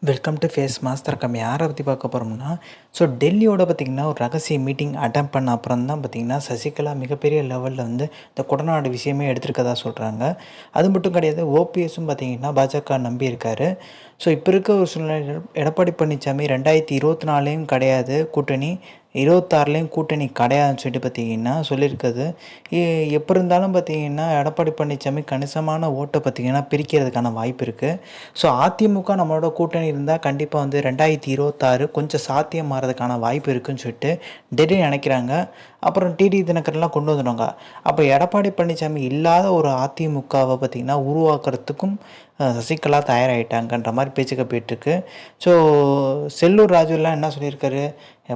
Welcome to face master கம் யாரை பற்றி பார்க்க போகிறோம்னா டெல்லியோட பார்த்திங்கன்னா ஒரு ரகசிய மீட்டிங் அட்டன் பண்ண அப்புறம் தான் பார்த்திங்கன்னா சசிகலா மிகப்பெரிய லெவலில் இந்த கொடநாடு விஷயமே எடுத்திருக்கதா சொல்கிறாங்க. அது மட்டும் கிடையாது, ஓபிஎஸும் பார்த்திங்கன்னா பாஜக நம்பியிருக்காரு. இப்போ இருக்க ஒரு சூழ்நிலை எடப்பாடி பழனிசாமி 2024 கிடையாது கூட்டணி, 26 கூட்டணி கிடையாதுன்னு சொல்லிட்டு பார்த்திங்கன்னா சொல்லியிருக்குது. எப்போ இருந்தாலும் பார்த்திங்கன்னா எடப்பாடி பழனிசாமி கணிசமான ஓட்டை பார்த்திங்கன்னா பிரிக்கிறதுக்கான வாய்ப்பு இருக்குது. அதிமுக நம்மளோட கூட்டணி இருந்தால் கண்டிப்பாக 2026 கொஞ்சம் சாத்தியம் மாறதுக்கான வாய்ப்பு இருக்குதுன்னு சொல்லிட்டு டெல்லி நினைக்கிறாங்க. அப்புறம் டிடி தினகரன்லாம் கொண்டு வந்துடுவாங்க. அப்போ எடப்பாடி பழனிசாமி இல்லாத ஒரு அதிமுகவை பார்த்திங்கன்னா உருவாக்குறதுக்கும் சசிகலா தயாராகிட்டாங்கன்ற மாதிரி பேச்சுக்க போயிட்டுருக்கு. செல்லூர் ராஜுலாம் என்ன சொல்லியிருக்காரு,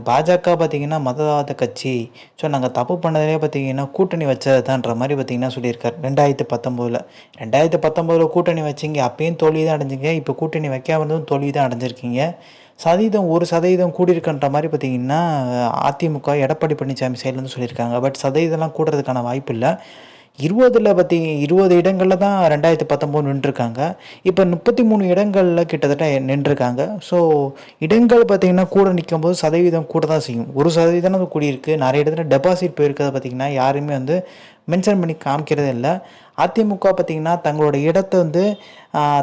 பாஜக பார்த்திங்கன்னா மதவாத கட்சி, நாங்கள் தப்பு பண்ணதே பார்த்திங்கன்னா கூட்டணி வச்சதுதான்ற மாதிரி பார்த்திங்கன்னா சொல்லியிருக்காரு. 2019 கூட்டணி வச்சிங்க, அப்பயும் தோல்வி தான் அடைஞ்சிங்க. இப்போ கூட்டணி வைக்காம தோல்வி தான் அடைஞ்சிருக்கீங்க. 1% கூடியிருக்குன்ற மாதிரி பார்த்திங்கன்னா அதிமுக எடப்பாடி பழனிசாமி சைட்லேருந்து சொல்லியிருக்காங்க. பட் சதவீதம்லாம் கூடுறதுக்கான வாய்ப்பு இல்லை. 20 இடங்களில் தான் 2019 நின்றுருக்காங்க. இப்போ 33 இடங்களில் கிட்டத்தட்ட நின்றுருக்காங்க. இடங்கள் பார்த்திங்கன்னா கூட நிற்கும்போது சதவீதம் கூட தான் செய்யும். 1% கூடியிருக்கு. நிறைய இடத்துல டெபாசிட் போயிருக்கிறத பார்த்திங்கன்னா யாருமே மென்ஷன் பண்ணி காமிக்கிறதே இல்லை. அதிமுக பார்த்திங்கன்னா தங்களோட இடத்தை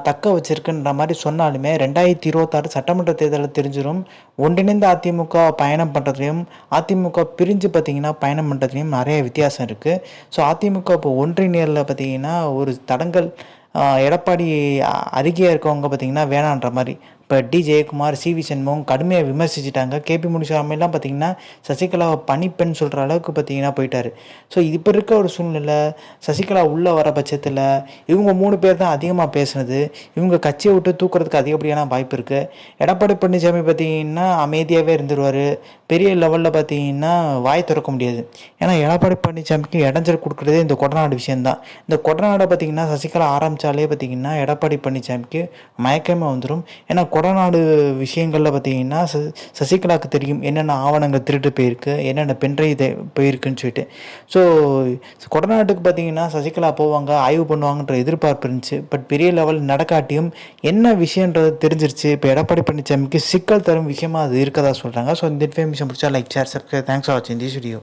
தக்க வச்சிருக்குன்ற மாதிரி சொன்னாலுமே 2026 சட்டமன்ற தேர்தலில் தெரிஞ்சிடும். ஒன்றிணைந்த அதிமுக பயணம் பண்ணுறதுலையும் அதிமுக பிரிஞ்சு பார்த்திங்கன்னா பயணம் பண்ணுறதுலையும் நிறைய வித்தியாசம் இருக்குது. அதிமுக இப்போ ஒன்றிணையில் பார்த்திங்கன்னா ஒரு தடங்கல் எடப்பாடி அருகே இருக்கவங்க பார்த்திங்கன்னா வேணான்ற மாதிரி இப்போ D Jayakumar, C V Shanmugam கடுமையாக விமர்சிச்சிட்டாங்க. கேபி முனுசாமிலாம் பார்த்திங்கன்னா சசிகலாவை பணிப்பெண் சொல்கிற அளவுக்கு பார்த்திங்கன்னா போயிட்டார். இப்போ இருக்க ஒரு சூழ்நிலை சசிகலா உள்ளே வர பட்சத்தில் இவங்க 3 பேர் தான் அதிகமாக பேசுனது. இவங்க கட்சியை விட்டு தூக்குறதுக்கு அதிகப்படியான வாய்ப்பு இருக்குது. எடப்பாடி பழனிசாமி பார்த்திங்கன்னா அமைதியாகவே இருந்துருவார். பெரிய லெவலில் பார்த்திங்கன்னா வாய் திறக்க முடியாது. ஏன்னா எடப்பாடி பழனிசாமிக்கு இடைஞ்சல் கொடுக்குறதே இந்த கொடநாடு விஷயந்தான். இந்த கொடநாடை பார்த்திங்கன்னா சசிகலா ஆரம்பித்தாலே பார்த்திங்கன்னா எடப்பாடி பழனிசாமிக்கு மயக்கமே வந்துடும். ஏன்னா கொடநாடு விஷயங்களில் பார்த்திங்கன்னா சசிகலாவுக்கு தெரியும் என்னென்ன ஆவணங்கள் திருட்டு போயிருக்கு, என்னென்ன பென்ட்ரைவ் போயிருக்குன்னு சொல்லிட்டு. கொடநாட்டுக்கு பார்த்திங்கன்னா சசிகலா போவாங்க, ஆய்வு பண்ணுவாங்கன்ற எதிர்பார்ப்பு இருந்துச்சு. பட் பெரிய லெவல் நடக்காட்டியும் என்ன விஷயன்றது தெரிஞ்சிருச்சு. இப்போ எடப்பாடி பழனிசாமிக்கு சிக்கல் தரும் விஷயமா அது இருக்கதா சொல்கிறாங்க. இந்த இன்ஃபர்மேஷன் பிடிச்சா like, share, subscribe. Thanks for வாட்சிங் திஸ் வீடியோ.